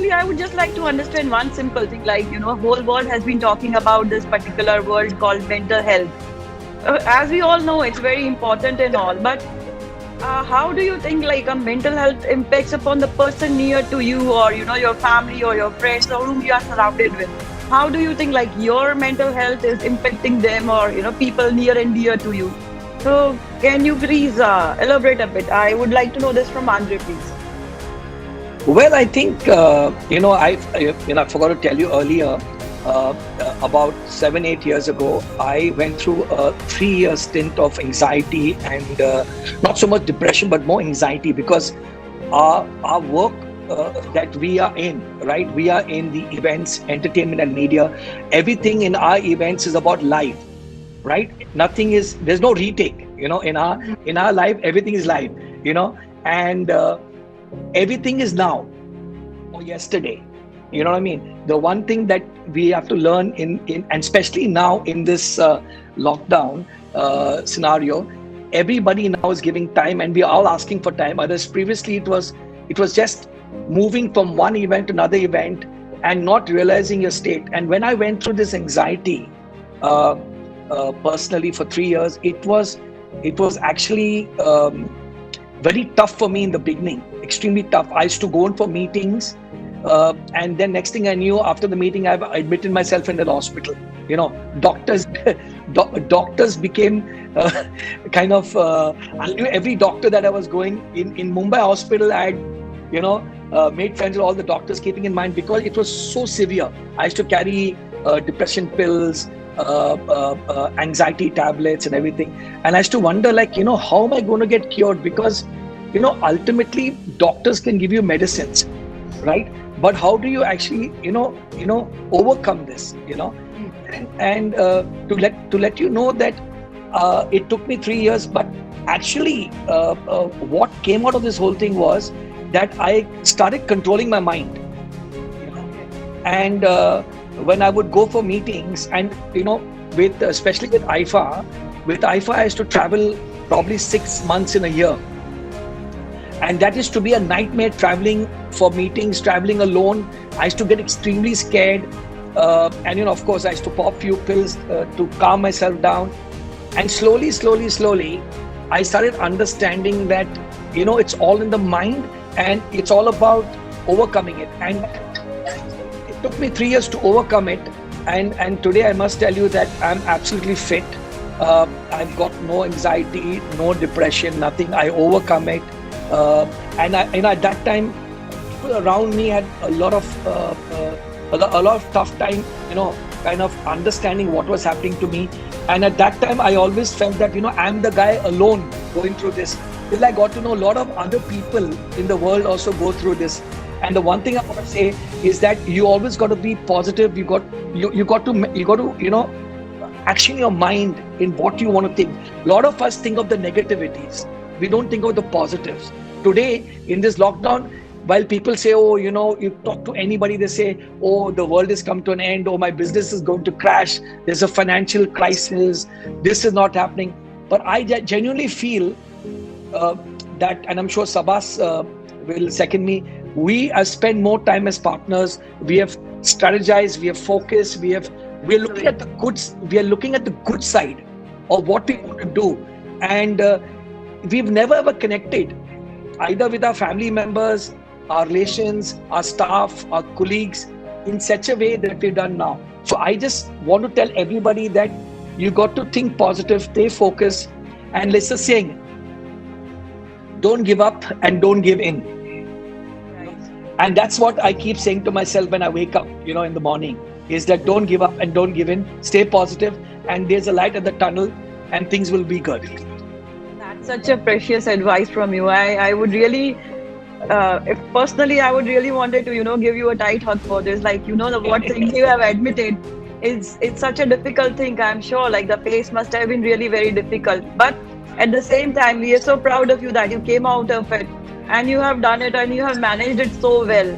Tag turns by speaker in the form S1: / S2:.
S1: actually, I would just like to understand one simple thing. Like, whole world has been talking about this particular word called mental health. As we all know, it's very important and all. But how do you think like a mental health impacts upon the person near to you, or your family or your friends or whom you are surrounded with? How do you think like your mental health is impacting them, or people near and dear to you? So can you please elaborate a bit? I would like to know this from Andre, please.
S2: Well, I think I forgot to tell you earlier. About 7, 8 years ago, I went through a 3 year stint of anxiety and not so much depression, but more anxiety because our work that we are in, right? We are in the events, entertainment, and media. Everything in our events is about live, right? Nothing is, there's no retake. In our life, everything is live. And everything is now or yesterday. You know what I mean? The one thing that we have to learn and especially now in this lockdown scenario, everybody now is giving time, and we are all asking for time. Others previously it was just moving from one event to another event and not realizing your state. And when I went through this anxiety personally for 3 years, it was actually very tough for me in the beginning, extremely tough. I used to go in for meetings. And then next thing I knew, after the meeting, I've admitted myself in the hospital. Doctors, doctors became kind of. I knew every doctor that I was going in Mumbai hospital. I had made friends with all the doctors, keeping in mind because it was so severe. I used to carry depression pills, anxiety tablets, and everything. And I used to wonder, like, how am I going to get cured? Because ultimately, doctors can give you medicines, right? But how do you actually overcome this? And to let you know that it took me 3 years, but actually what came out of this whole thing was that I started controlling my mind. And when I would go for meetings, and with especially with IFA, I used to travel probably 6 months in a year. And that is to be a nightmare, traveling for meetings, traveling alone. I used to get extremely scared. And, of course, I used to pop few pills to calm myself down. And slowly, I started understanding that, it's all in the mind and it's all about overcoming it. And it took me 3 years to overcome it. And today I must tell you that I'm absolutely fit. I've got no anxiety, no depression, nothing. I overcome it. And at that time, people around me had a lot of tough time, kind of understanding what was happening to me. And at that time, I always felt that, I'm the guy alone going through this. Till I got to know a lot of other people in the world also go through this. And the one thing I want to say is that you always got to be positive. You got to action your mind in what you want to think. A lot of us think of the negativities. We don't think of the positives. Today, in this lockdown, while people say, oh, you talk to anybody, they say, oh, the world has come to an end, oh, my business is going to crash, there's a financial crisis, this is not happening. But I genuinely feel that, and I'm sure Sabas will second me, we have spent more time as partners, we have strategized, we have focused, we are looking at the good side of what we want to do. And we've never ever connected either with our family members, our relations, our staff, our colleagues in such a way that we've done now. So I just want to tell everybody that you got to think positive, stay focused, and let's just saying, don't give up and don't give in. And that's what I keep saying to myself when I wake up, in the morning, is that don't give up and don't give in, stay positive, and there's a light at the tunnel and things will be good.
S1: That's such a precious advice from you. I would really, if personally, I would really wanted to, give you a tight hug for this. Like, the what things you have admitted it's such a difficult thing. I'm sure like the pace must have been really very difficult. But at the same time, we are so proud of you that you came out of it and you have done it and you have managed it so well.